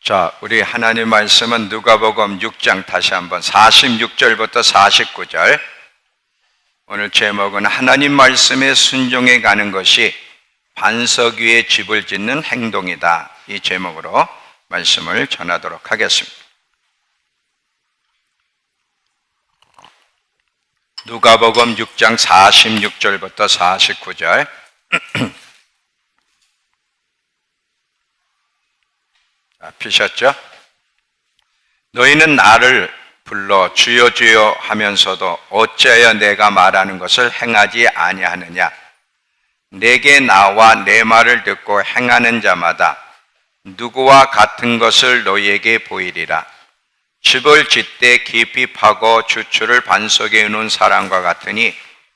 자, 우리 하나님 말씀은 누가복음 6장 다시 한번 46절부터 49절. 오늘 제목은 하나님 말씀에 순종해 가는 것이 반석 위에 집을 짓는 행동이다. 이 제목으로 말씀을 전하도록 하겠습니다. 누가복음 6장 46절부터 49절. 피셨죠? 너희는 나를 불러 주여 주여 하면서도 어찌하여 내가 말하는 것을 행하지 아니하느냐? 내게 나와 내 말을 듣고 행하는 자마다 누구와 같은 것을 너희에게 보이리라. 집을 짓되 깊이 파고 주추를 반석에 놓은 사람과 같으니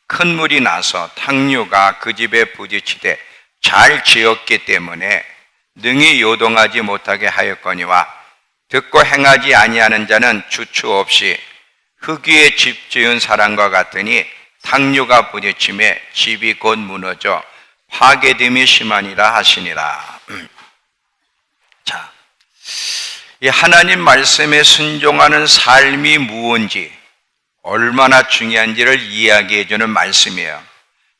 큰 물이 나서 탕류가 그 집에 부딪히되 잘 지었기 때문에 능히 요동하지 못하게 하였거니와 듣고 행하지 아니하는 자는 주추 없이 흙 위에 집 지은 사람과 같으니 탕류가 부딪힘에 집이 곧 무너져 파괴됨이 심하니라 하시니라. 자, 이 하나님 말씀에 순종하는 삶이 무엇인지 얼마나 중요한지를 이야기해 주는 말씀이에요.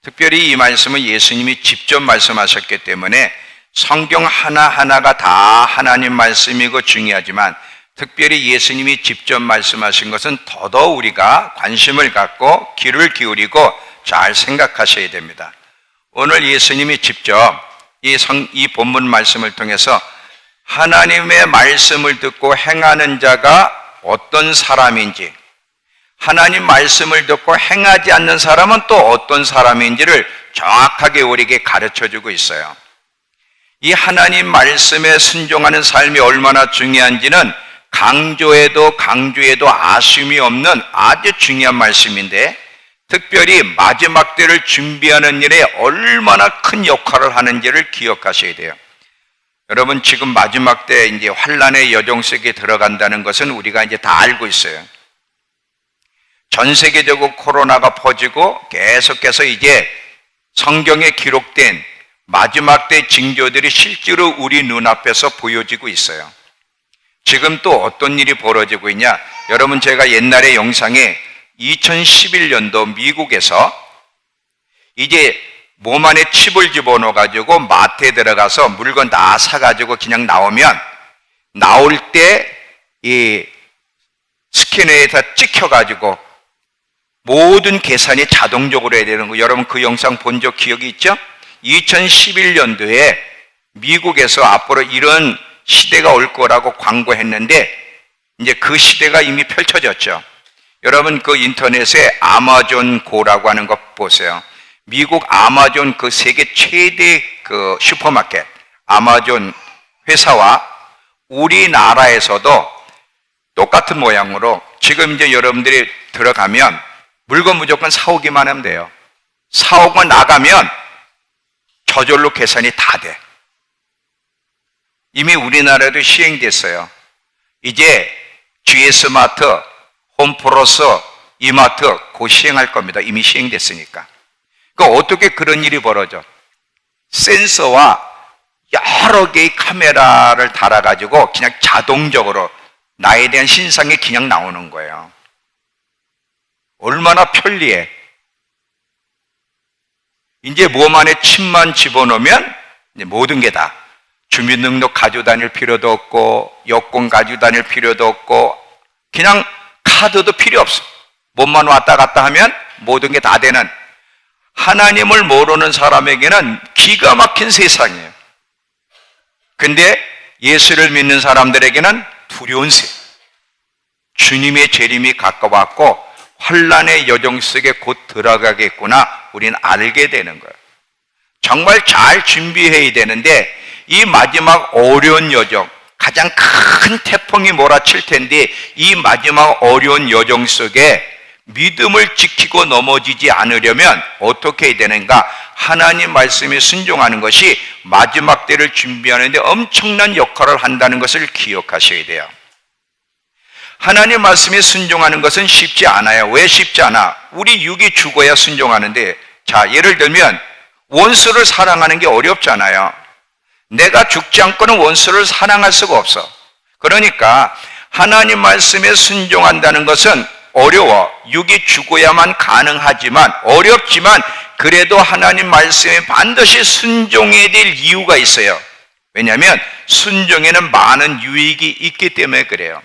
특별히 이 말씀은 예수님이 직접 말씀하셨기 때문에 성경 하나하나가 다 하나님 말씀이고 중요하지만 특별히 예수님이 직접 말씀하신 것은 더더욱 우리가 관심을 갖고 귀를 기울이고 잘 생각하셔야 됩니다. 오늘 예수님이 직접 이 본문 말씀을 통해서 하나님의 말씀을 듣고 행하는 자가 어떤 사람인지, 하나님 말씀을 듣고 행하지 않는 사람은 또 어떤 사람인지를 정확하게 우리에게 가르쳐주고 있어요. 이 하나님 말씀에 순종하는 삶이 얼마나 중요한지는 강조해도 아쉬움이 없는 아주 중요한 말씀인데, 특별히 마지막 때를 준비하는 일에 얼마나 큰 역할을 하는지를 기억하셔야 돼요. 여러분, 지금 마지막 때 이제 환란의 여정 속에 들어간다는 것은 우리가 이제 다 알고 있어요. 전 세계적으로 코로나가 퍼지고 계속해서 이제 성경에 기록된 마지막 때 징조들이 실제로 우리 눈앞에서 보여지고 있어요. 지금 또 어떤 일이 벌어지고 있냐? 여러분, 제가 옛날에 영상에 2011년도 미국에서 이제 몸 안에 칩을 집어넣어가지고 마트에 들어가서 물건 다 사가지고 그냥 나오면 나올 때 이 스캐너에서 찍혀가지고 모든 계산이 자동적으로 해야 되는 거, 여러분 그 영상 본 적 기억이 있죠? 2011년도에 미국에서 앞으로 이런 시대가 올 거라고 광고했는데 이제 그 시대가 이미 펼쳐졌죠. 여러분 그 인터넷에 아마존 고라고 하는 거 보세요. 미국 아마존 그 세계 최대 그 슈퍼마켓 아마존 회사와 우리나라에서도 똑같은 모양으로 지금 이제 여러분들이 들어가면 물건 무조건 사오기만 하면 돼요. 사오고 나가면 저절로 계산이 다 돼. 이미 우리나라에도 시행됐어요. 이제 GS마트, 홈플러스, 이마트 곧 시행할 겁니다. 이미 시행됐으니까. 그러니까 어떻게 그런 일이 벌어져? 센서와 여러 개의 카메라를 달아가지고 그냥 자동적으로 나에 대한 신상이 그냥 나오는 거예요. 얼마나 편리해. 이제 몸 안에 칩만 집어넣으면 이제 모든 게 다. 주민등록 가지고 다닐 필요도 없고 여권 가지고 다닐 필요도 없고 그냥 카드도 필요 없어. 몸만 왔다 갔다 하면 모든 게 다 되는, 하나님을 모르는 사람에게는 기가 막힌 세상이에요. 근데 예수를 믿는 사람들에게는 두려운 세. 주님의 재림이 가까웠고 환란의 여정 속에 곧 들어가겠구나 우리는 알게 되는 거예요. 정말 잘 준비해야 되는데 이 마지막 어려운 여정, 가장 큰 태풍이 몰아칠 텐데 이 마지막 어려운 여정 속에 믿음을 지키고 넘어지지 않으려면 어떻게 해야 되는가? 하나님 말씀에 순종하는 것이 마지막 때를 준비하는 데 엄청난 역할을 한다는 것을 기억하셔야 돼요. 하나님 말씀에 순종하는 것은 쉽지 않아요. 왜 쉽지 않아? 우리 육이 죽어야 순종하는데, 자, 예를 들면 원수를 사랑하는 게 어렵잖아요. 내가 죽지 않고는 원수를 사랑할 수가 없어. 그러니까 하나님 말씀에 순종한다는 것은 어려워. 육이 죽어야만 가능하지만, 어렵지만 그래도 하나님 말씀에 반드시 순종해야 될 이유가 있어요. 왜냐하면 순종에는 많은 유익이 있기 때문에 그래요.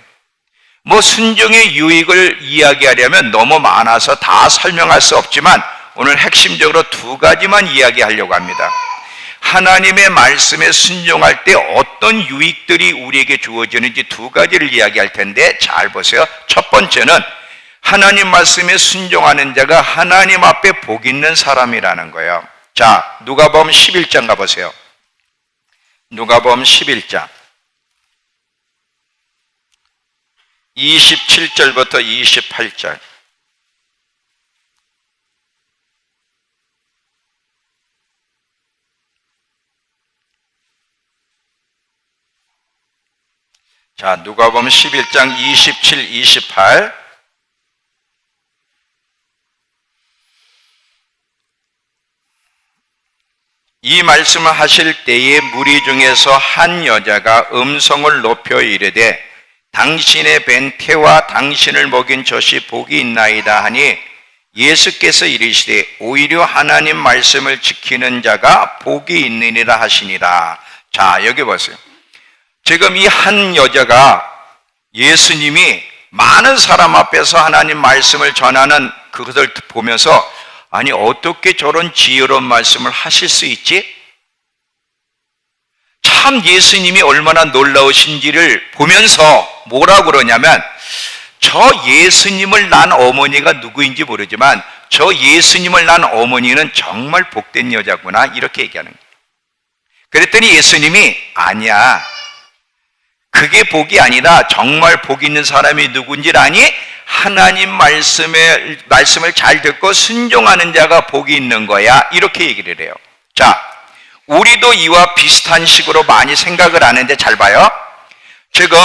순종의 유익을 이야기하려면 너무 많아서 다 설명할 수 없지만 오늘 핵심적으로 두 가지만 이야기하려고 합니다. 하나님의 말씀에 순종할 때 어떤 유익들이 우리에게 주어지는지 두 가지를 이야기할 텐데 잘 보세요. 첫 번째는 하나님 말씀에 순종하는 자가 하나님 앞에 복 있는 사람이라는 거예요. 자, 누가복음 11장 가보세요. 누가복음 11장 27절부터 28절. 자, 누가복음 11장 27, 28. 이 말씀을 하실 때에 무리 중에서 한 여자가 음성을 높여 이르되 당신의 벤 태와 당신을 먹인 젖이 복이 있나이다 하니 예수께서 이르시되 오히려 하나님 말씀을 지키는 자가 복이 있느니라 하시니라. 자, 여기 보세요. 지금 이 한 여자가 예수님이 많은 사람 앞에서 하나님 말씀을 전하는 그것을 보면서 아니 어떻게 저런 지혜로운 말씀을 하실 수 있지? 참 예수님이 얼마나 놀라우신지를 보면서 뭐라고 그러냐면 저 예수님을 낳은 어머니가 누구인지 모르지만 저 예수님을 낳은 어머니는 정말 복된 여자구나 이렇게 얘기하는 거예요. 그랬더니 예수님이 아니야. 그게 복이 아니라 정말 복 있는 사람이 누군지 아니? 하나님 말씀을 잘 듣고 순종하는 자가 복이 있는 거야. 이렇게 얘기를 해요. 자, 우리도 이와 비슷한 식으로 많이 생각을 하는데 잘 봐요. 지금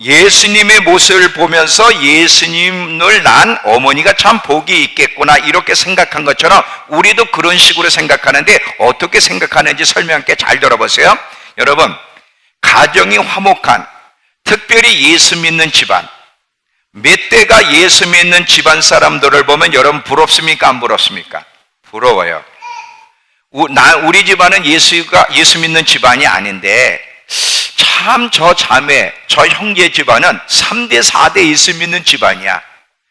예수님의 모습을 보면서 예수님을 낳은 어머니가 참 복이 있겠구나 이렇게 생각한 것처럼 우리도 그런 식으로 생각하는데 어떻게 생각하는지 설명할게. 잘 들어보세요. 여러분, 가정이 화목한 특별히 예수 믿는 집안, 몇 대가 예수 믿는 집안 사람들을 보면 여러분 부럽습니까? 안 부럽습니까? 부러워요. 우리 집안은 예수 믿는 집안이 아닌데 참 저 자매, 저 형제 집안은 3대, 4대 예수 믿는 집안이야.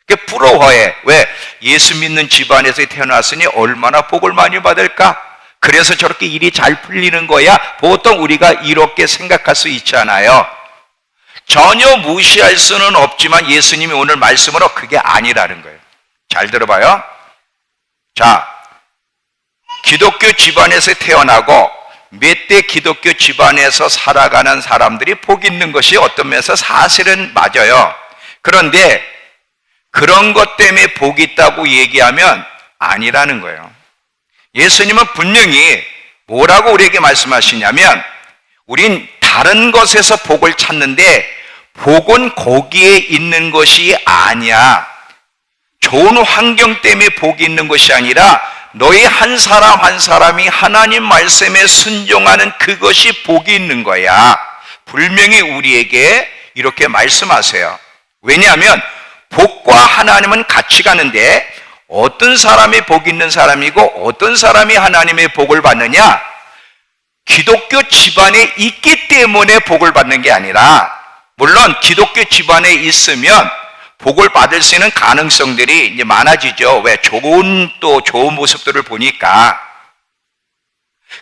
그게 부러워해. 왜? 예수 믿는 집안에서 태어났으니 얼마나 복을 많이 받을까? 그래서 저렇게 일이 잘 풀리는 거야. 보통 우리가 이렇게 생각할 수 있잖아요. 전혀 무시할 수는 없지만 예수님이 오늘 말씀으로 그게 아니라는 거예요. 잘 들어봐요. 자, 기독교 집안에서 태어나고 몇 대 기독교 집안에서 살아가는 사람들이 복 있는 것이 어떤 면에서 사실은 맞아요. 그런데 그런 것 때문에 복이 있다고 얘기하면 아니라는 거예요. 예수님은 분명히 뭐라고 우리에게 말씀하시냐면 우린 다른 것에서 복을 찾는데 복은 거기에 있는 것이 아니야. 좋은 환경 때문에 복이 있는 것이 아니라 너희 한 사람 한 사람이 하나님 말씀에 순종하는 그것이 복이 있는 거야. 분명히 우리에게 이렇게 말씀하세요. 왜냐하면 복과 하나님은 같이 가는데 어떤 사람이 복 있는 사람이고 어떤 사람이 하나님의 복을 받느냐? 기독교 집안에 있기 때문에 복을 받는 게 아니라 물론 기독교 집안에 있으면 복을 받을 수 있는 가능성들이 이제 많아지죠. 왜? 좋은 모습들을 보니까.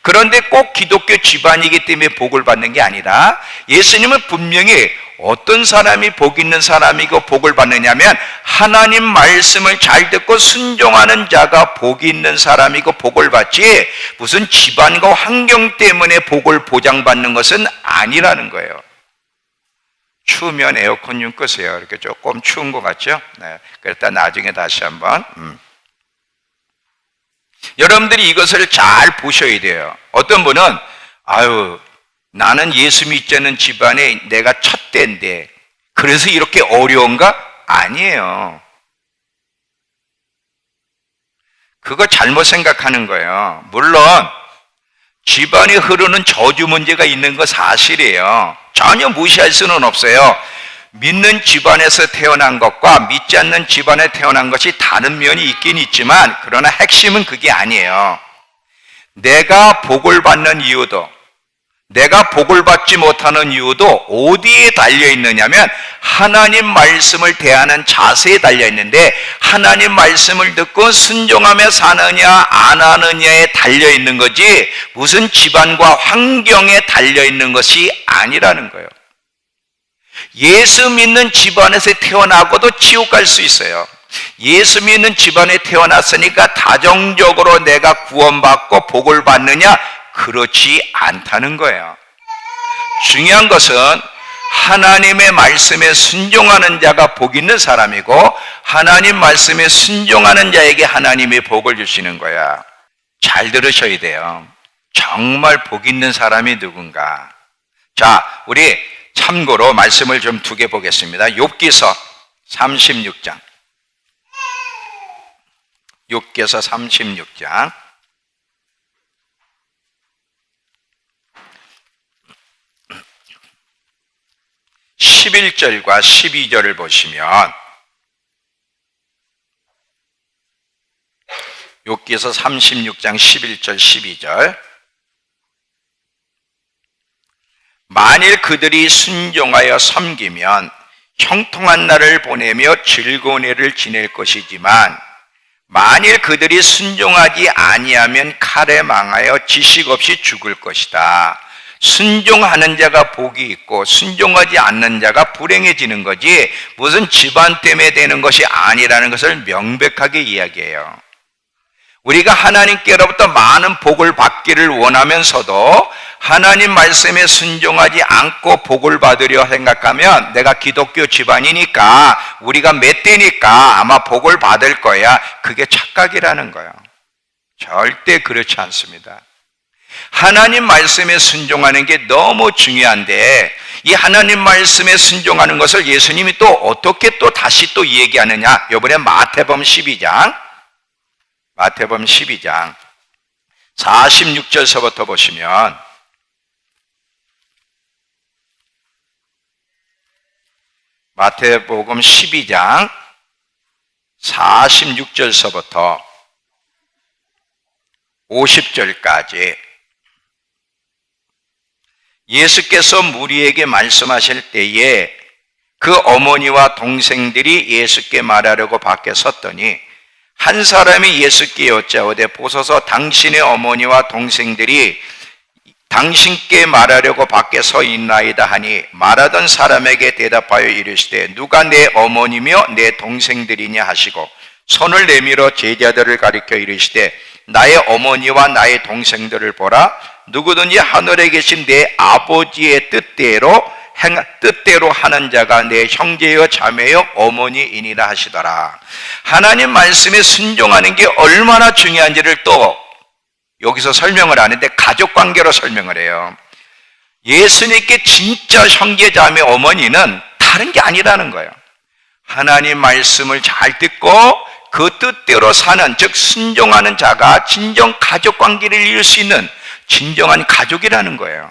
그런데 꼭 기독교 집안이기 때문에 복을 받는 게 아니라 예수님은 분명히 어떤 사람이 복 있는 사람이고 복을 받느냐면 하나님 말씀을 잘 듣고 순종하는 자가 복이 있는 사람이고 복을 받지 무슨 집안과 환경 때문에 복을 보장받는 것은 아니라는 거예요. 추우면 에어컨 좀 끄세요. 이렇게 조금 추운 것 같죠? 네. 그랬다 나중에 다시 한번. 여러분들이 이것을 잘 보셔야 돼요. 어떤 분은 나는 예수 믿지 않는 집안에 내가 첫째인데 그래서 이렇게 어려운가? 아니에요. 그거 잘못 생각하는 거예요. 물론 집안에 흐르는 저주 문제가 있는 거 사실이에요. 전혀 무시할 수는 없어요. 믿는 집안에서 태어난 것과 믿지 않는 집안에 태어난 것이 다른 면이 있긴 있지만, 그러나 핵심은 그게 아니에요. 내가 복을 받는 이유도, 내가 복을 받지 못하는 이유도 어디에 달려 있느냐면 하나님 말씀을 대하는 자세에 달려 있는데, 하나님 말씀을 듣고 순종하며 사느냐 안 하느냐에 달려 있는 거지 무슨 집안과 환경에 달려 있는 것이 아니라는 거예요. 예수 믿는 집안에서 태어나고도 지옥 갈 수 있어요. 예수 믿는 집안에 태어났으니까 다정적으로 내가 구원받고 복을 받느냐? 그렇지 않다는 거예요. 중요한 것은 하나님의 말씀에 순종하는 자가 복 있는 사람이고, 하나님 말씀에 순종하는 자에게 하나님이 복을 주시는 거야. 잘 들으셔야 돼요. 정말 복 있는 사람이 누군가. 자, 우리 참고로 말씀을 좀 두 개 보겠습니다. 욥기서 36장. 욥기서 36장. 11절과 12절을 보시면, 욥기서 36장 11절 12절, 만일 그들이 순종하여 섬기면 형통한 날을 보내며 즐거운 해를 지낼 것이지만, 만일 그들이 순종하지 아니하면 칼에 망하여 지식 없이 죽을 것이다. 순종하는 자가 복이 있고 순종하지 않는 자가 불행해지는 거지 무슨 집안 때문에 되는 것이 아니라는 것을 명백하게 이야기해요. 우리가 하나님께로부터 많은 복을 받기를 원하면서도 하나님 말씀에 순종하지 않고 복을 받으려 생각하면, 내가 기독교 집안이니까 우리가 맷대니까 아마 복을 받을 거야, 그게 착각이라는 거예요. 절대 그렇지 않습니다. 하나님 말씀에 순종하는 게 너무 중요한데, 이 하나님 말씀에 순종하는 것을 예수님이 또 어떻게 또 다시 또 얘기하느냐? 이번에 마태복음 12장 46절서부터 보시면, 마태복음 12장 46절서부터 50절까지 예수께서 무리에게 말씀하실 때에 그 어머니와 동생들이 예수께 말하려고 밖에 섰더니, 한 사람이 예수께 여짜오되 보소서 당신의 어머니와 동생들이 당신께 말하려고 밖에 서 있나이다 하니, 말하던 사람에게 대답하여 이르시되 누가 내 어머니며 내 동생들이냐 하시고, 손을 내밀어 제자들을 가리켜 이르시되 나의 어머니와 나의 동생들을 보라. 누구든지 하늘에 계신 내 아버지의 뜻대로 하는 자가 내 형제여 자매여 어머니이니라 하시더라. 하나님 말씀에 순종하는 게 얼마나 중요한지를 또 여기서 설명을 하는데, 가족관계로 설명을 해요. 예수님께 진짜 형제 자매 어머니는 다른 게 아니라는 거예요. 하나님 말씀을 잘 듣고 그 뜻대로 사는, 즉 순종하는 자가 진정 가족관계를 이룰 수 있는 진정한 가족이라는 거예요.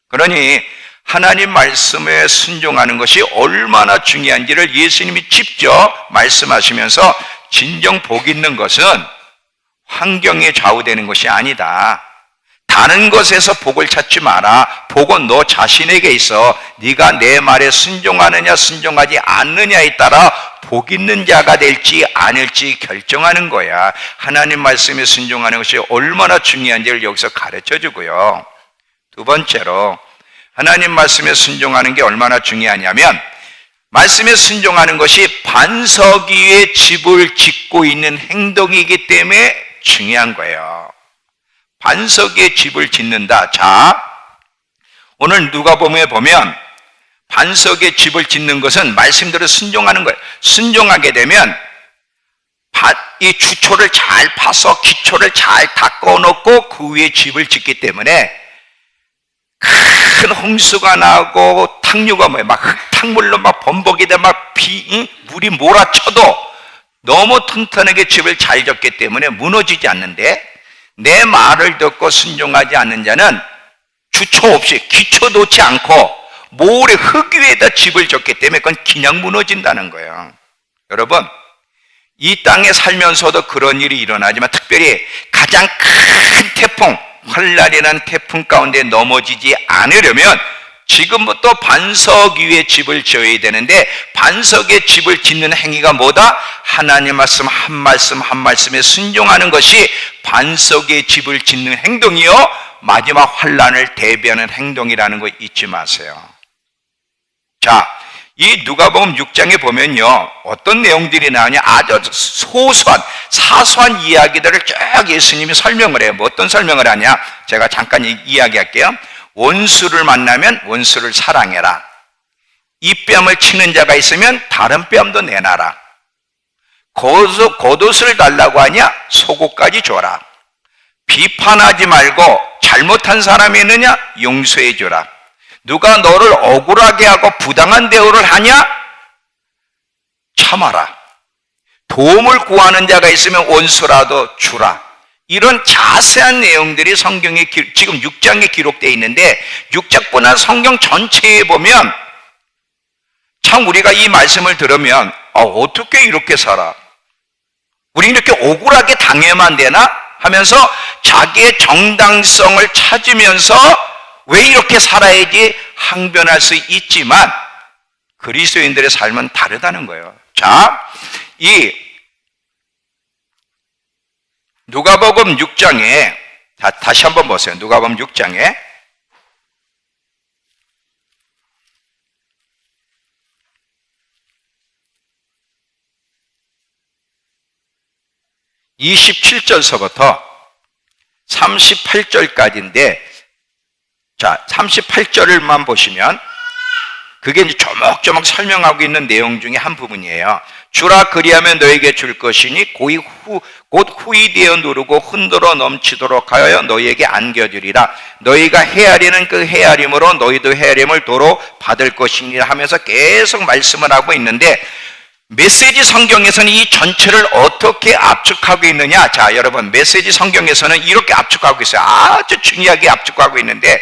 그러니 하나님 말씀에 순종하는 것이 얼마나 중요한지를 예수님이 직접 말씀하시면서, 진정 복 있는 것은 환경에 좌우되는 것이 아니다. 다른 것에서 복을 찾지 마라. 복은 너 자신에게 있어. 네가 내 말에 순종하느냐 순종하지 않느냐에 따라 복 있는 자가 될지 아닐지 결정하는 거야. 하나님 말씀에 순종하는 것이 얼마나 중요한지를 여기서 가르쳐 주고요. 두 번째로, 하나님 말씀에 순종하는 게 얼마나 중요하냐면, 말씀에 순종하는 것이 반석 위에 집을 짓고 있는 행동이기 때문에 중요한 거예요. 반석 위에 집을 짓는다. 자, 오늘 누가복음에 보면 반석 위에 집을 짓는 것은 말씀대로 순종하는 거예요. 순종하게 되면 이 주초를 잘 파서 기초를 잘 닦아놓고 그 위에 집을 짓기 때문에 큰 홍수가 나고 탕류가 막 흙탕물로 막 범벅이다 막 물이 몰아쳐도 너무 튼튼하게 집을 잘 졌기 때문에 무너지지 않는데, 내 말을 듣고 순종하지 않는 자는 주초 없이 기초 놓지 않고 모래 흙 위에다 집을 졌기 때문에 그건 그냥 무너진다는 거예요. 여러분, 이 땅에 살면서도 그런 일이 일어나지만 특별히 가장 큰 태풍, 환란이라는 태풍 가운데 넘어지지 않으려면 지금부터 반석 위에 집을 지어야 되는데, 반석에 집을 짓는 행위가 뭐다? 하나님 말씀 한 말씀 한 말씀에 순종하는 것이 반석에 집을 짓는 행동이요, 마지막 환란을 대비하는 행동이라는 거 잊지 마세요. 자, 이 누가복음 6장에 보면요, 어떤 내용들이 나오냐, 아주 소소한 사소한 이야기들을 쭉 예수님이 설명을 해요. 뭐 어떤 설명을 하냐, 제가 잠깐 이야기할게요. 원수를 만나면 원수를 사랑해라. 이 뺨을 치는 자가 있으면 다른 뺨도 내놔라. 겉옷을 달라고 하냐, 속옷까지 줘라. 비판하지 말고 잘못한 사람이 있느냐, 용서해 주라. 누가 너를 억울하게 하고 부당한 대우를 하냐, 참아라. 도움을 구하는 자가 있으면 원수라도 주라. 이런 자세한 내용들이 성경에 지금 6장에 기록되어 있는데, 6장뿐만 성경 전체에 보면 참 우리가 이 말씀을 들으면 어떻게 이렇게 살아? 우리 이렇게 억울하게 당해만 되나? 하면서 자기의 정당성을 찾으면서 왜 이렇게 살아야지 항변할 수 있지만, 그리스도인들의 삶은 다르다는 거예요. 자, 이 누가복음 6장에 다시 한번 보세요. 누가복음 6장에 27절서부터 38절까지인데, 자, 38절을만 보시면 그게 이제 조목조목 설명하고 있는 내용 중에 한 부분이에요. 주라, 그리하면 너에게 줄 것이니 곧 후이 되어 누르고 흔들어 넘치도록 하여 너희에게 안겨주리라. 너희가 헤아리는 그 헤아림으로 너희도 헤아림을 도로 받을 것이니라 하면서 계속 말씀을 하고 있는데, 메시지 성경에서는 이 전체를 어떻게 압축하고 있느냐? 자, 여러분, 메시지 성경에서는 이렇게 압축하고 있어요. 아주 중요하게 압축하고 있는데,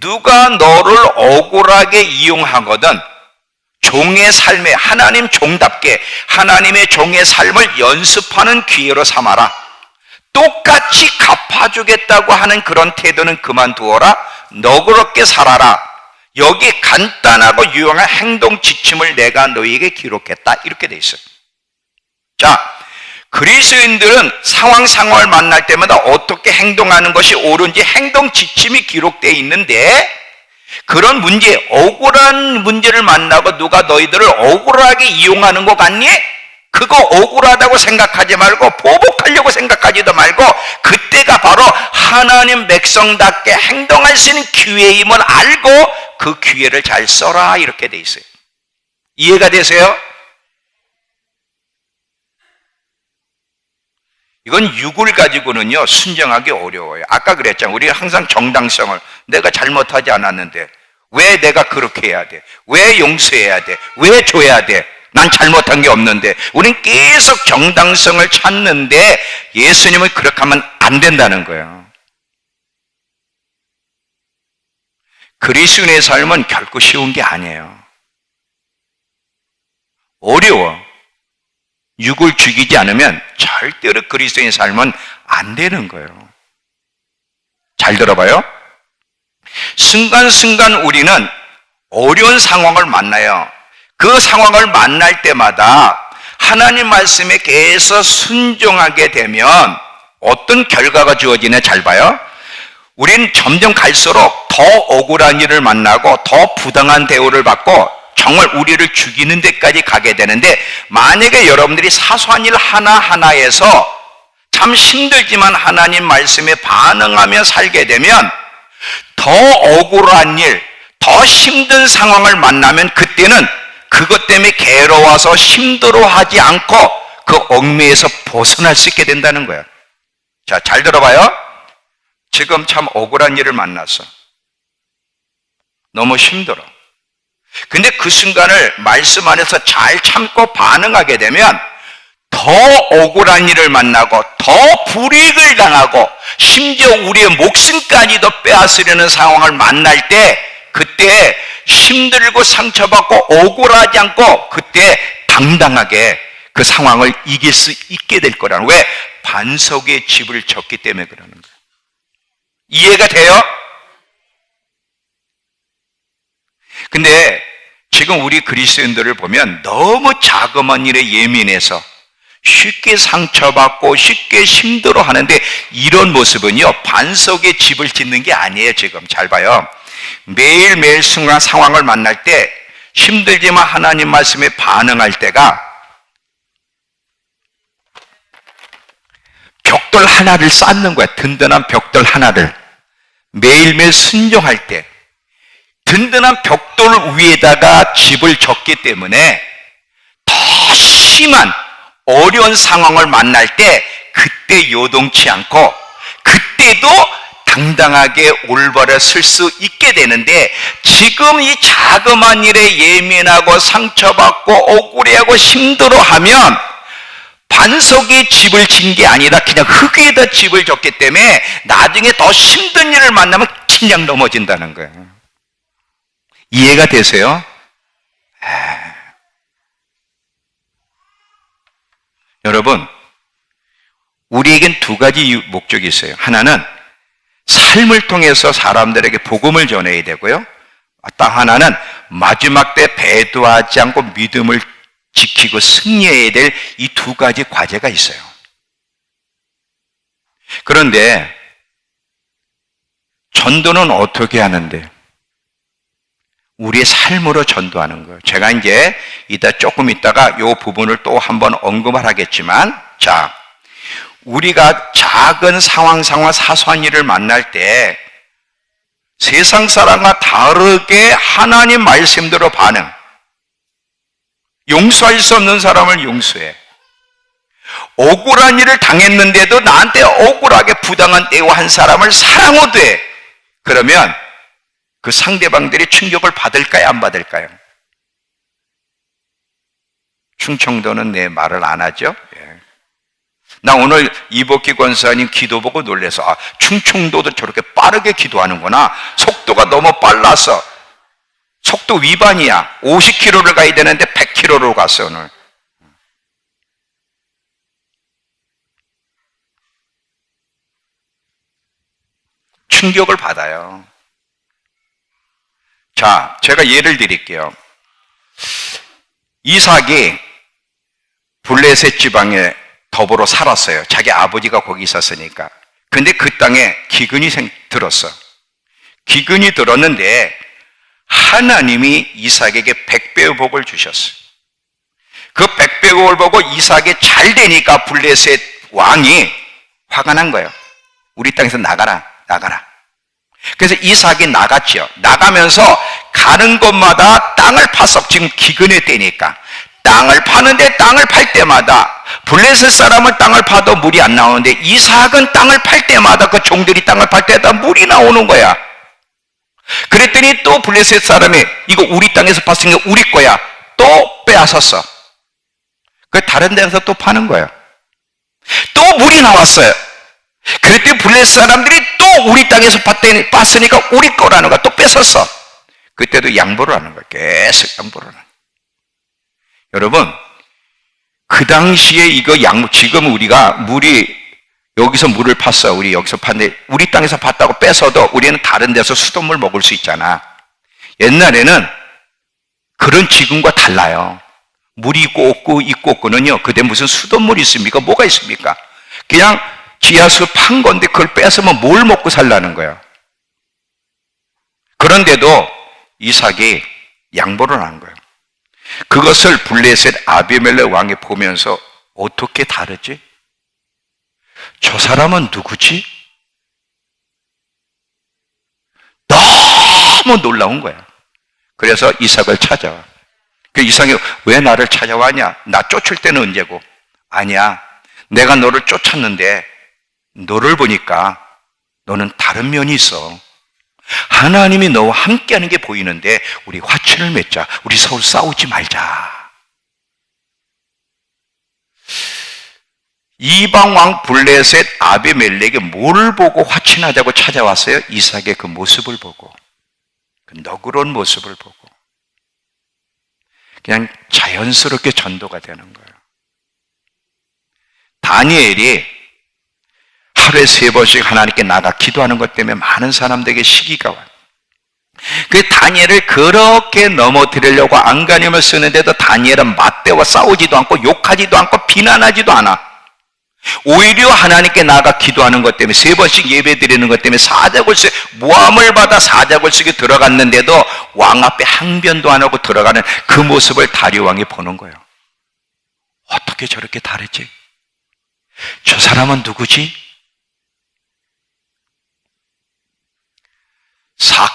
누가 너를 억울하게 이용하거든 종의 삶에, 하나님 종답게 하나님의 종의 삶을 연습하는 기회로 삼아라. 똑같이 갚아주겠다고 하는 그런 태도는 그만두어라. 너그럽게 살아라. 여기 간단하고 유용한 행동 지침을 내가 너희에게 기록했다. 이렇게 돼 있어요. 자, 그리스도인들은 상황을 만날 때마다 어떻게 행동하는 것이 옳은지 행동 지침이 기록되어 있는데, 그런 문제, 억울한 문제를 만나고 누가 너희들을 억울하게 이용하는 것 같니? 그거 억울하다고 생각하지 말고, 보복하려고 생각하지도 말고, 그때가 바로 하나님 백성답게 행동할 수 있는 기회임을 알고 그 기회를 잘 써라. 이렇게 돼 있어요. 이해가 되세요? 이건 육을 가지고는요, 순정하기 어려워요. 아까 그랬잖아요. 우리가 항상 정당성을, 내가 잘못하지 않았는데 왜 내가 그렇게 해야 돼? 왜 용서해야 돼? 왜 줘야 돼? 난 잘못한 게 없는데. 우린 계속 정당성을 찾는데, 예수님은 그렇게 하면 안 된다는 거예요. 그리스도인의 삶은 결코 쉬운 게 아니에요. 어려워. 육을 죽이지 않으면 절대로 그리스도인의 삶은 안 되는 거예요. 잘 들어봐요. 순간순간 우리는 어려운 상황을 만나요. 그 상황을 만날 때마다 하나님 말씀에 계속 순종하게 되면 어떤 결과가 주어지냐, 잘 봐요. 우린 점점 갈수록 더 억울한 일을 만나고 더 부당한 대우를 받고 정말 우리를 죽이는 데까지 가게 되는데, 만약에 여러분들이 사소한 일 하나하나에서 참 힘들지만 하나님 말씀에 반응하며 살게 되면, 더 억울한 일, 더 힘든 상황을 만나면 그때는 그것 때문에 괴로워서 힘들어하지 않고 그 얽매에서 벗어날 수 있게 된다는 거예요. 자, 잘 들어봐요. 지금 참 억울한 일을 만났어. 너무 힘들어. 근데 그 순간을 말씀 안에서 잘 참고 반응하게 되면 더 억울한 일을 만나고 더 불이익을 당하고 심지어 우리의 목숨까지도 빼앗으려는 상황을 만날 때, 그때 힘들고 상처받고 억울하지 않고 그때 당당하게 그 상황을 이길 수 있게 될 거라는, 왜? 반석의 집을 졌기 때문에 그러는 거예요. 이해가 돼요? 근데 지금 우리 그리스도인들을 보면 너무 자그마한 일에 예민해서 쉽게 상처받고 쉽게 힘들어 하는데, 이런 모습은요, 반석의 집을 짓는 게 아니에요. 지금 잘 봐요. 매일매일 순간 상황을 만날 때 힘들지만 하나님 말씀에 반응할 때가 벽돌 하나를 쌓는 거야. 든든한 벽돌 하나를 매일매일 순종할 때 든든한 벽돌 위에다가 집을 졌기 때문에 더 심한 어려운 상황을 만날 때 그때 요동치 않고 그때도 당당하게 올바로 설 수 있게 되는데, 지금 이 자그마한 일에 예민하고 상처받고 억울해하고 힘들어하면 반석에 집을 진 게 아니라 그냥 흙 위에다 집을 졌기 때문에 나중에 더 힘든 일을 만나면 그냥 넘어진다는 거예요. 이해가 되세요? 여러분, 우리에겐 두 가지 목적이 있어요. 하나는 삶을 통해서 사람들에게 복음을 전해야 되고요, 또 하나는 마지막 때 배도하지 않고 믿음을 지키고 승리해야 될 이 두 가지 과제가 있어요. 그런데 전도는 어떻게 하는데? 우리의 삶으로 전도하는 거예요. 제가 이제 조금 있다가 이 부분을 또 한번 언급을 하겠지만, 자, 우리가 작은 상황, 사소한 일을 만날 때 세상 사람과 다르게 하나님 말씀대로 반응, 용서할 수 없는 사람을 용서해. 억울한 일을 당했는데도 나한테 억울하게 부당한 대우한 사람을 사랑해도 돼. 그러면 그 상대방들이 충격을 받을까요, 안 받을까요? 충청도는 내 말을 안 하죠? 예. 나 오늘 이복기 권사님 기도 보고 놀라서, 충청도도 저렇게 빠르게 기도하는구나. 속도가 너무 빨라서 속도 위반이야. 50km를 가야 되는데 100km로 갔어 오늘. 충격을 받아요. 자, 제가 예를 드릴게요. 이삭이 블레셋 지방에 더불어 살았어요. 자기 아버지가 거기 있었으니까. 근데 그 땅에 기근이 들었어. 기근이 들었는데 하나님이 이삭에게 100배의 복을 주셨어요. 그 100배의 복을 보고 이삭이 잘 되니까 블레셋 왕이 화가 난 거예요. 우리 땅에서 나가라. 그래서 이삭이 나갔죠. 나가면서 가는 곳마다 땅을 팠어. 지금 기근의 때니까. 땅을 파는데 땅을 팔 때마다 블레셋 사람은 땅을 파도 물이 안 나오는데 이삭은 땅을 팔 때마다, 그 종들이 땅을 팔 때마다 물이 나오는 거야. 그랬더니 또 블레셋 사람이 이거 우리 땅에서 팠으니까 우리 거야. 또 빼앗았어. 그 다른 데서 또 파는 거야. 또 물이 나왔어요. 그랬더니 블레셋 사람들이 또 우리 땅에서 팠으니까 우리 거라는 거야. 또 뺏었어. 그때도 양보를 하는 거야. 계속 양보를 하는 거야. 여러분, 그 당시에 이거 지금 우리가 물이 여기서 물을 팠어. 우리 여기서 팠는데 우리 땅에서 팠다고 뺏어도 우리는 다른 데서 수돗물 먹을 수 있잖아. 옛날에는 그런 지금과 달라요. 물이 있고 없고는요, 그때 무슨 수돗물이 있습니까? 뭐가 있습니까? 그냥 지하수 판 건데 그걸 뺏으면 뭘 먹고 살라는 거야. 그런데도 이삭이 양보를 한 거예요. 그것을 블레셋 아비멜렉 왕이 보면서 어떻게 다르지? 저 사람은 누구지? 너무 놀라운 거야. 그래서 이삭을 찾아와. 그 이삭이 왜 나를 찾아왔냐? 나 쫓을 때는 언제고? 아니야. 내가 너를 쫓았는데 너를 보니까 너는 다른 면이 있어. 하나님이 너와 함께하는 게 보이는데 우리 화친을 맺자. 우리 서로 싸우지 말자. 이방왕 블레셋 아비멜렉이 뭘 보고 화친하자고 찾아왔어요? 이삭의 그 모습을 보고. 너그러운 모습을 보고 그냥 자연스럽게 전도가 되는 거예요. 다니엘이 하루에 3번씩 하나님께 나가 기도하는 것 때문에 많은 사람들에게 시기가 와요. 그 다니엘을 그렇게 넘어뜨리려고 안간힘을 쓰는데도 다니엘은 맞대와 싸우지도 않고 욕하지도 않고 비난하지도 않아. 오히려 하나님께 나가 기도하는 것 때문에 3번씩 예배 드리는 것 때문에 사자굴식 모함을 받아 사자굴식에 들어갔는데도 왕 앞에 항변도 안 하고 들어가는 그 모습을 다리오 왕이 보는 거예요. 어떻게 저렇게 다르지? 저 사람은 누구지?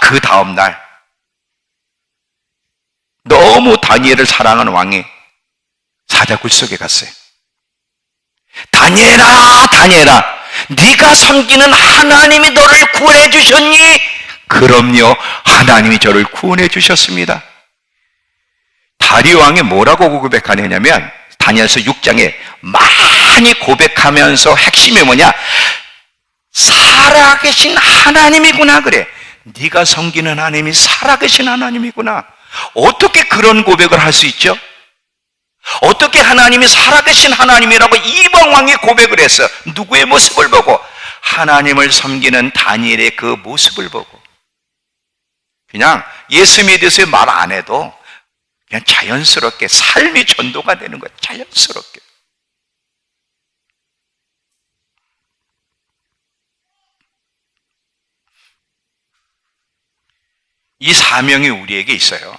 그 다음 날 너무 다니엘을 사랑하는 왕이 사자굴 속에 갔어요. 다니엘아, 다니엘아, 네가 섬기는 하나님이 너를 구원해 주셨니? 그럼요, 하나님이 저를 구원해 주셨습니다. 다리오 왕이 뭐라고 고백하느냐면 다니엘서 6장에 많이 고백하면서 핵심이 뭐냐? 살아계신 하나님이구나 그래. 네가 섬기는 하나님이 살아계신 하나님이구나. 어떻게 그런 고백을 할 수 있죠? 어떻게 하나님이 살아계신 하나님이라고 이방 왕이 고백을 했어? 누구의 모습을 보고? 하나님을 섬기는 다니엘의 그 모습을 보고. 그냥 예수 믿으세요 말 안 해도 그냥 자연스럽게 삶이 전도가 되는 거예요. 자연스럽게. 이 사명이 우리에게 있어요.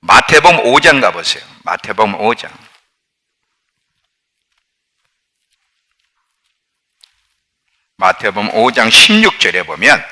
마태복음 5장 가보세요. 마태복음 5장. 마태복음 5장 16절에 보면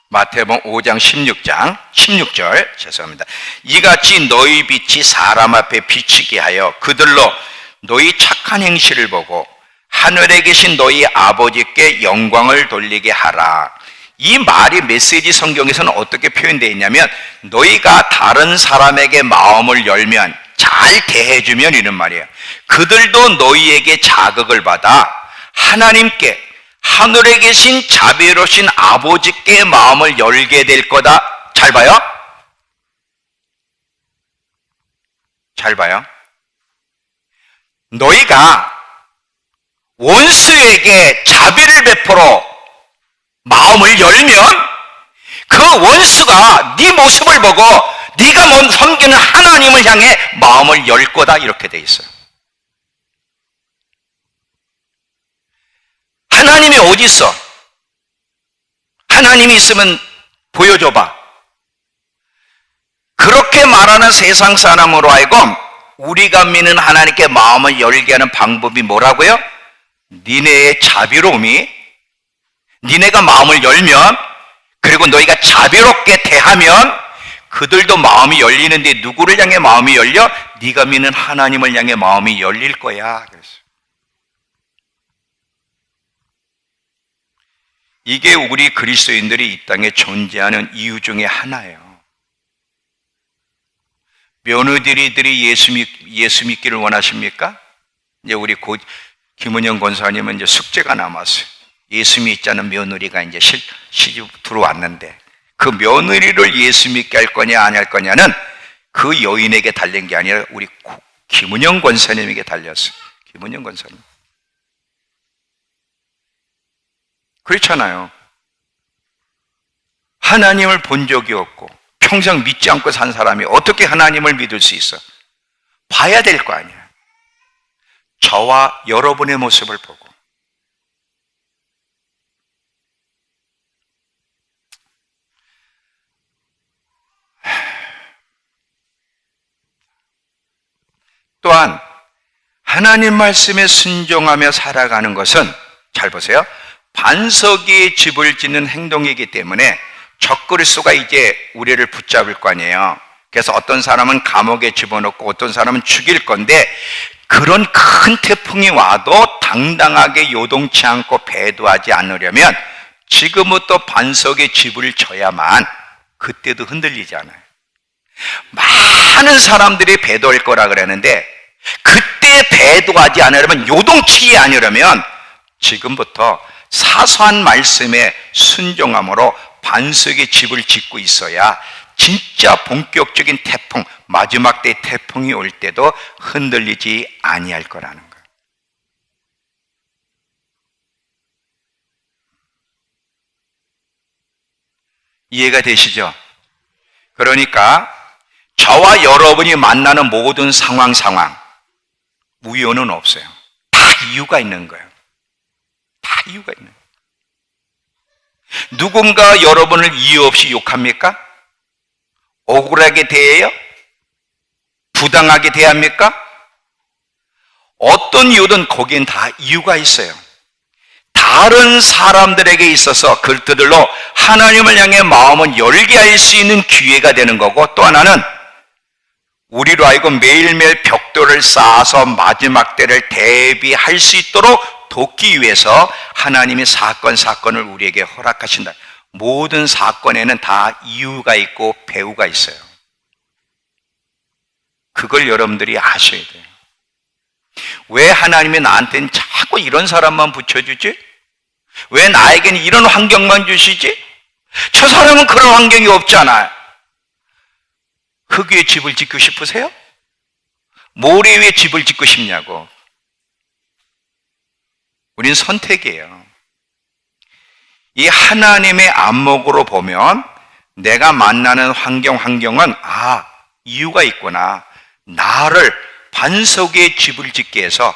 마태복음 5장 16절 죄송합니다. 이같이 너희 빛이 사람 앞에 비치게 하여 그들로 너희 착한 행실을 보고 하늘에 계신 너희 아버지께 영광을 돌리게 하라. 이 말이 메시지 성경에서는 어떻게 표현되어 있냐면 너희가 다른 사람에게 마음을 열면 잘 대해주면 이런 말이에요. 그들도 너희에게 자극을 받아 하나님께 하늘에 계신 자비로우신 아버지께 마음을 열게 될 거다. 잘 봐요. 잘 봐요. 너희가 원수에게 자비를 베풀어 마음을 열면 그 원수가 네 모습을 보고 네가 섬기는 하나님을 향해 마음을 열 거다 이렇게 돼 있어요. 하나님이 어디 있어? 하나님이 있으면 보여줘봐. 그렇게 말하는 세상 사람으로 하여금 우리가 믿는 하나님께 마음을 열게 하는 방법이 뭐라고요? 니네의 자비로움이, 니네가 마음을 열면, 그리고 너희가 자비롭게 대하면 그들도 마음이 열리는데 누구를 향해 마음이 열려? 네가 믿는 하나님을 향해 마음이 열릴 거야. 그랬어요. 이게 우리 그리스도인들이 이 땅에 존재하는 이유 중에 하나예요. 며느리들이 예수 믿기를 원하십니까? 이제 우리 김은영 권사님은 이제 숙제가 남았어요. 예수 믿지 않은 며느리가 이제 시집 들어왔는데 그 며느리를 예수 믿게 할 거냐 안 할 거냐는 그 여인에게 달린 게 아니라 우리 김은영 권사님에게 달렸어요. 김은영 권사님. 그렇잖아요. 하나님을 본 적이 없고 평생 믿지 않고 산 사람이 어떻게 하나님을 믿을 수 있어? 봐야 될 거 아니야. 저와 여러분의 모습을 보고. 또한 하나님 말씀에 순종하며 살아가는 것은 잘 보세요. 반석이 집을 짓는 행동이기 때문에 적그리스도가 이제 우리를 붙잡을 거 아니에요. 그래서 어떤 사람은 감옥에 집어넣고 어떤 사람은 죽일 건데 그런 큰 태풍이 와도 당당하게 요동치 않고 배도하지 않으려면 지금부터 반석에 집을 져야만 그때도 흔들리지 않아요. 많은 사람들이 배도할 거라 그랬는데 그때 스트레스에 대두하지 않으려면, 요동치지 않으려면 지금부터 사소한 말씀에 순종함으로 반석의 집을 짓고 있어야 진짜 본격적인 태풍, 마지막 때 태풍이 올 때도 흔들리지 아니할 거라는 거예요. 이해가 되시죠? 그러니까 저와 여러분이 만나는 모든 상황 우연은 없어요. 다 이유가 있는 거예요. 다 이유가 있는 거예요. 누군가 여러분을 이유 없이 욕합니까? 억울하게 대해요? 부당하게 대합니까? 어떤 이유든 거기엔 다 이유가 있어요. 다른 사람들에게 있어서 그들로 하나님을 향해 마음을 열게 할 수 있는 기회가 되는 거고, 또 하나는 우리로 하여금 매일매일 벽돌을 쌓아서 마지막 때를 대비할 수 있도록 돕기 위해서 하나님이 사건을 우리에게 허락하신다. 모든 사건에는 다 이유가 있고 배우가 있어요. 그걸 여러분들이 아셔야 돼요. 왜 하나님이 나한테는 자꾸 이런 사람만 붙여주지? 왜 나에게는 이런 환경만 주시지? 저 사람은 그런 환경이 없잖아요. 흙 위에 집을 짓고 싶으세요? 모래 위에 집을 짓고 싶냐고. 우린 선택이에요. 이 하나님의 안목으로 보면 내가 만나는 환경은 이유가 있구나. 나를 반석의 집을 짓게 해서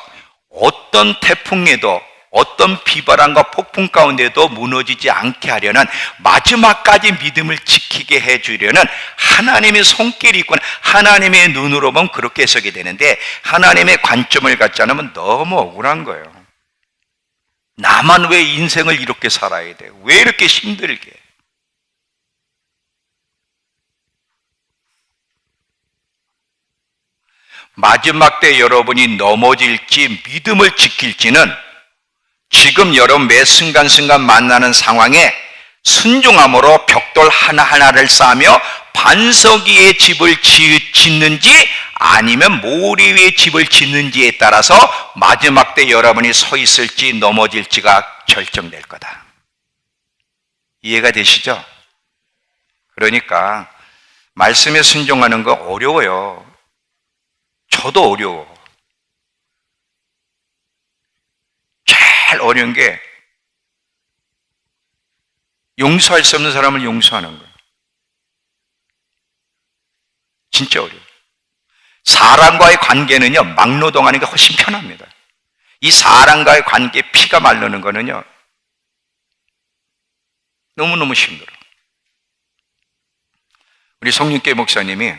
어떤 태풍에도 어떤 비바람과 폭풍 가운데도 무너지지 않게 하려는, 마지막까지 믿음을 지키게 해주려는 하나님의 손길이 있구나. 하나님의 눈으로 보면 그렇게 해석이 되는데, 하나님의 관점을 갖지 않으면 너무 억울한 거예요. 나만 왜 인생을 이렇게 살아야 돼? 왜 이렇게 힘들게? 마지막 때 여러분이 넘어질지 믿음을 지킬지는 지금 여러분 매 순간순간 만나는 상황에 순종함으로 벽돌 하나하나를 쌓으며 반석 위에 집을 짓는지 아니면 모래 위에 집을 짓는지에 따라서 마지막 때 여러분이 서 있을지 넘어질지가 결정될 거다. 이해가 되시죠? 그러니까 말씀에 순종하는 거 어려워요. 저도 어려워. 제일 어려운 게 용서할 수 없는 사람을 용서하는 거예요. 진짜 어려워요. 사람과의 관계는요, 막노동하는 게 훨씬 편합니다. 이 사람과의 관계에 피가 마르는 거는요, 너무너무 힘들어. 우리 송윤계 목사님이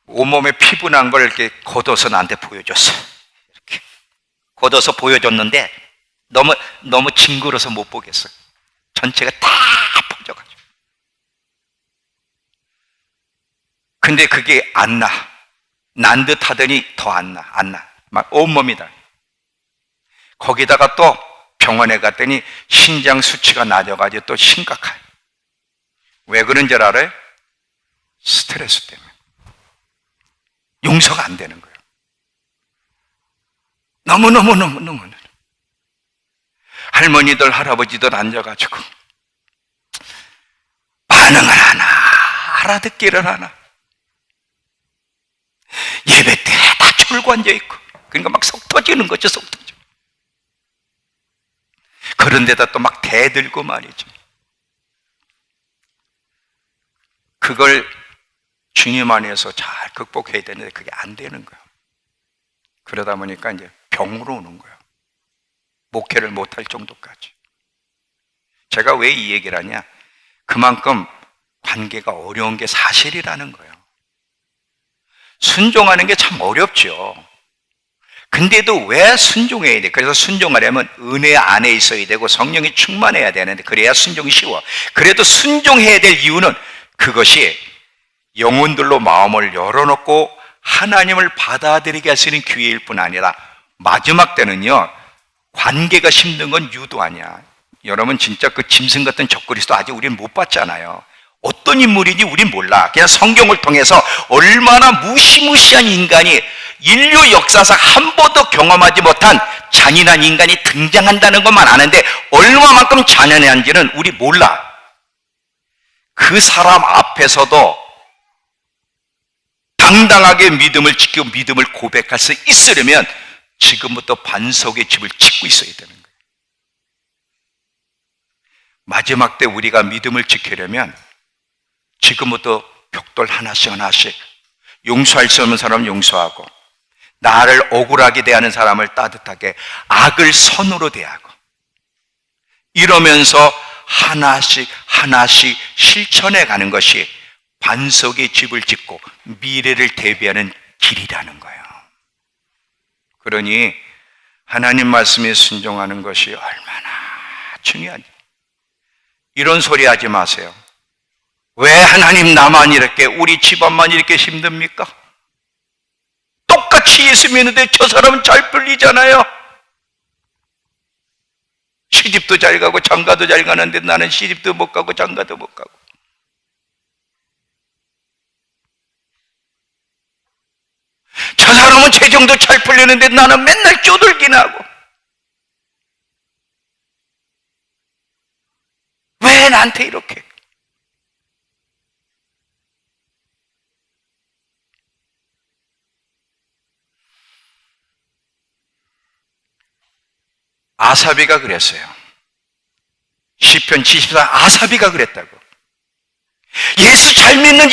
온몸에 피부 난 걸 이렇게 걷어서 나한테 보여줬어. 이렇게 걷어서 보여줬는데 너무 징그러서 못 보겠어. 전체가 다 퍼져가지고. 근데 그게 안 나. 난 듯 하더니 더 안 나. 막 온몸이다. 거기다가 또 병원에 갔더니 신장 수치가 낮아가지고 또 심각해. 왜 그런 줄 알아요? 스트레스 때문에. 용서가 안 되는 거예요. 너무. 할머니들, 할아버지들 앉아가지고 반응을 하나, 알아듣기를 하나. 예배 때 다 졸고 앉아있고, 그러니까 막 속 터지는 거죠, 속 터져. 그런데다 또 막 대들고 말이죠. 그걸 주님 안에서 잘 극복해야 되는데 그게 안 되는 거예요. 그러다 보니까 이제 병으로 오는 거예요. 목회를 못할 정도까지. 제가 왜 이 얘기를 하냐? 그만큼 관계가 어려운 게 사실이라는 거예요. 순종하는 게 참 어렵죠. 근데도 왜 순종해야 돼? 그래서 순종하려면 은혜 안에 있어야 되고 성령이 충만해야 되는데, 그래야 순종이 쉬워. 그래도 순종해야 될 이유는 그것이 영혼들로 마음을 열어놓고 하나님을 받아들이게 할 수 있는 기회일 뿐 아니라, 마지막 때는요, 관계가 힘든 건 유도 아니야. 여러분 진짜 그 짐승 같은 적그리스도 아직 우리는 못 봤잖아요. 어떤 인물인지 우린 몰라. 그냥 성경을 통해서 얼마나 무시무시한 인간이 인류 역사상 한 번도 경험하지 못한 잔인한 인간이 등장한다는 것만 아는데 얼마만큼 잔인한지는 우리 몰라. 그 사람 앞에서도 당당하게 믿음을 지키고 믿음을 고백할 수 있으려면 지금부터 반석의 집을 짓고 있어야 되는 거예요. 마지막 때 우리가 믿음을 지키려면 지금부터 벽돌 하나씩 하나씩 용서할 수 없는 사람은 용서하고 나를 억울하게 대하는 사람을 따뜻하게 악을 선으로 대하고 이러면서 하나씩 하나씩 실천해 가는 것이 반석의 집을 짓고 미래를 대비하는 길이라는 거예요. 그러니 하나님 말씀에 순종하는 것이 얼마나 중요한지. 이런 소리 하지 마세요. 왜 하나님 나만 이렇게 우리 집안만 이렇게 힘듭니까? 똑같이 예수 믿는데 저 사람은 잘 풀리잖아요. 시집도 잘 가고 장가도 잘 가는데 나는 시집도 못 가고 장가도 못 가고. 저 사람은 재정도 잘 풀리는데 나는 맨날 쪼들긴 하고. 왜 나한테 이렇게? 아사비가 그랬어요. 시편 74 아사비가 그랬다고. 예수 잘 믿는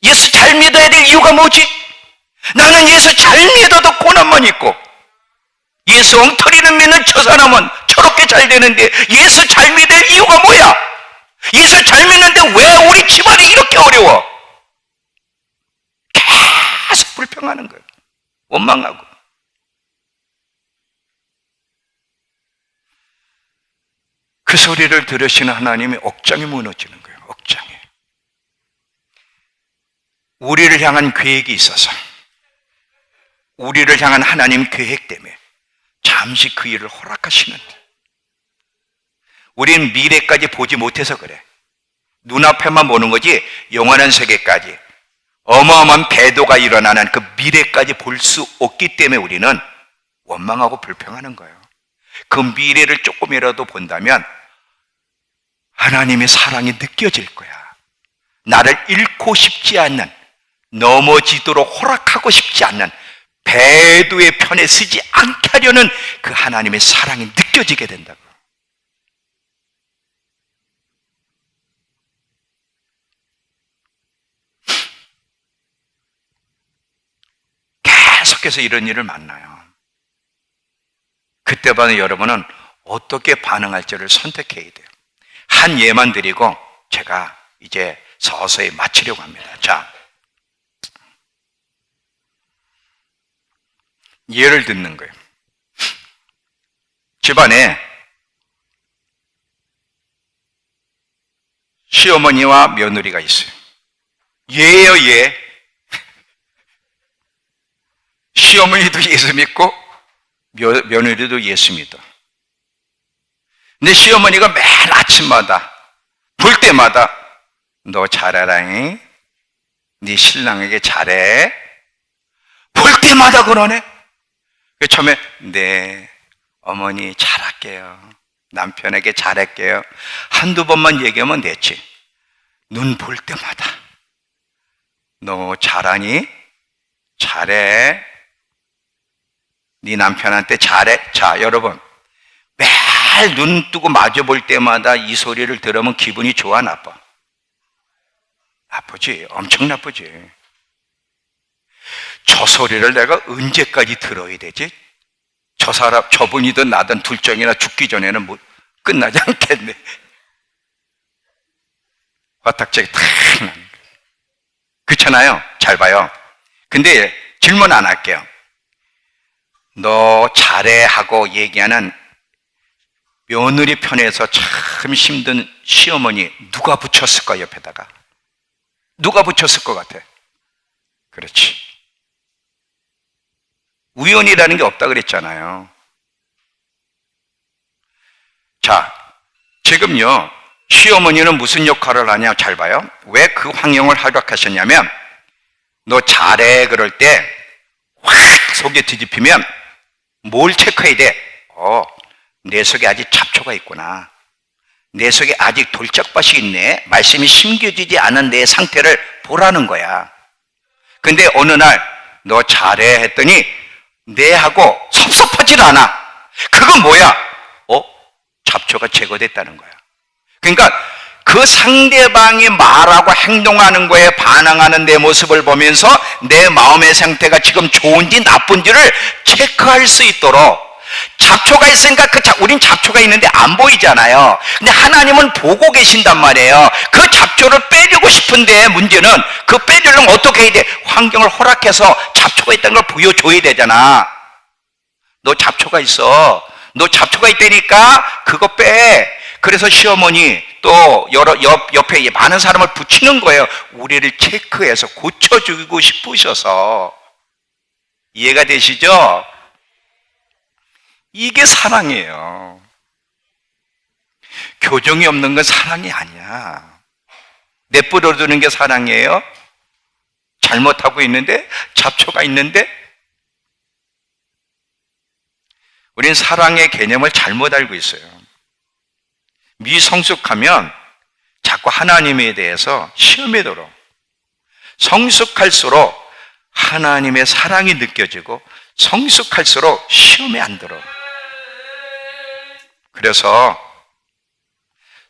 예수 잘 믿어야 될 이유가 뭐지? 나는 예수 잘 믿어도 고난만 있고 예수 엉터리는 믿는 저 사람은 저렇게 잘 되는데 예수 잘 믿을 이유가 뭐야? 예수 잘 믿는데 왜 우리 집안이 이렇게 어려워? 계속 불평하는 거예요. 원망하고. 그 소리를 들으시는 하나님이 억장이 무너지는 거예요. 억장이. 우리를 향한 계획이 있어서 우리를 향한 하나님 계획 때문에 잠시 그 일을 허락하시는데 우린 미래까지 보지 못해서 그래. 눈앞에만 보는 거지 영원한 세계까지 어마어마한 배도가 일어나는 그 미래까지 볼 수 없기 때문에 우리는 원망하고 불평하는 거예요. 그 미래를 조금이라도 본다면 하나님의 사랑이 느껴질 거야. 나를 잃고 싶지 않는, 넘어지도록 허락하고 싶지 않는, 배도의 편에 서지 않게 하려는 그 하나님의 사랑이 느껴지게 된다고. 계속해서 이런 일을 만나요. 그때만 여러분은 어떻게 반응할지를 선택해야 돼요. 한 예만 드리고 제가 이제 서서히 마치려고 합니다. 자, 예를 듣는 거예요. 집안에 시어머니와 며느리가 있어요. 예예요, 예. 시어머니도 예수 믿고 며느리도 예수 믿어. 근데 시어머니가 매일 아침마다 볼 때마다 너 잘하라잉, 네 신랑에게 잘해. 볼 때마다 그러네. 처음에 네 어머니 잘할게요, 남편에게 잘할게요 한두 번만 얘기하면 됐지. 눈 볼 때마다 너 잘하니? 잘해. 네 남편한테 잘해. 자, 여러분, 매일 눈 뜨고 마주 볼 때마다 이 소리를 들으면 기분이 좋아, 나빠? 나쁘지. 엄청 나쁘지. 저 소리를 내가 언제까지 들어야 되지? 저분이든 나든 둘 중이나 죽기 전에는 뭐 끝나지 않겠네. 화딱지가 탁 나는 거예요. 그렇잖아요. 잘 봐요. 근데 질문 안 할게요. 너 잘해 하고 얘기하는 며느리 편에서 참 힘든 시어머니 누가 붙였을까? 옆에다가 누가 붙였을 것 같아? 그렇지. 우연이라는 게 없다 그랬잖아요. 자, 지금요 시어머니는 무슨 역할을 하냐? 잘 봐요. 왜 그 환경을 허락하셨냐면, 너 잘해 그럴 때 확 속에 뒤집히면 뭘 체크해야 돼? 내 속에 아직 잡초가 있구나. 내 속에 아직 돌짝밭이 있네. 말씀이 심겨지지 않은 내 상태를 보라는 거야. 근데 어느 날 너 잘해 했더니 내하고 섭섭하질 않아. 그건 뭐야? 잡초가 제거됐다는 거야. 그러니까 그 상대방이 말하고 행동하는 거에 반응하는 내 모습을 보면서 내 마음의 상태가 지금 좋은지 나쁜지를 체크할 수 있도록, 잡초가 있으니까 우린 잡초가 있는데 안 보이잖아요. 근데 하나님은 보고 계신단 말이에요. 그 잡초를 빼주고 싶은데 문제는 그 빼주려면 어떻게 해야 돼? 환경을 허락해서 잡초가 있다는 걸 보여줘야 되잖아. 너 잡초가 있어. 너 잡초가 있다니까 그거 빼. 그래서 시어머니 또 옆에 많은 사람을 붙이는 거예요. 우리를 체크해서 고쳐주고 싶으셔서. 이해가 되시죠? 이게 사랑이에요. 교정이 없는 건 사랑이 아니야. 내버려두는 게 사랑이에요? 잘못하고 있는데? 잡초가 있는데? 우린 사랑의 개념을 잘못 알고 있어요. 미성숙하면 자꾸 하나님에 대해서 시험에 들어. 성숙할수록 하나님의 사랑이 느껴지고 성숙할수록 시험에 안 들어. 그래서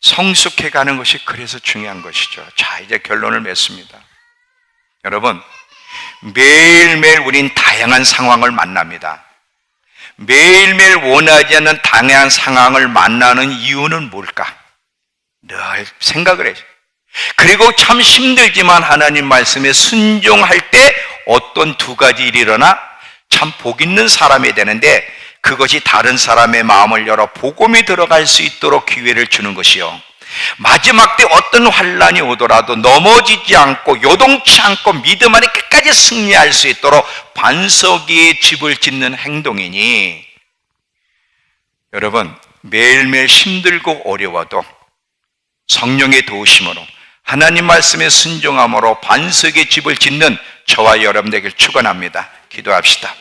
성숙해가는 것이 그래서 중요한 것이죠. 자, 이제 결론을 맺습니다. 여러분, 매일매일 우린 다양한 상황을 만납니다. 매일매일 원하지 않는 다양한 상황을 만나는 이유는 뭘까? 늘 생각을 해요. 그리고 참 힘들지만 하나님 말씀에 순종할 때 어떤 두 가지 일이 일어나 참 복 있는 사람이 되는데, 그것이 다른 사람의 마음을 열어 복음이 들어갈 수 있도록 기회를 주는 것이요, 마지막 때 어떤 환난이 오더라도 넘어지지 않고 요동치 않고 믿음 안에 끝까지 승리할 수 있도록 반석 위에 집을 짓는 행동이니, 여러분 매일매일 힘들고 어려워도 성령의 도우심으로 하나님 말씀에 순종함으로 반석의 집을 짓는 저와 여러분 되길 축원합니다. 기도합시다.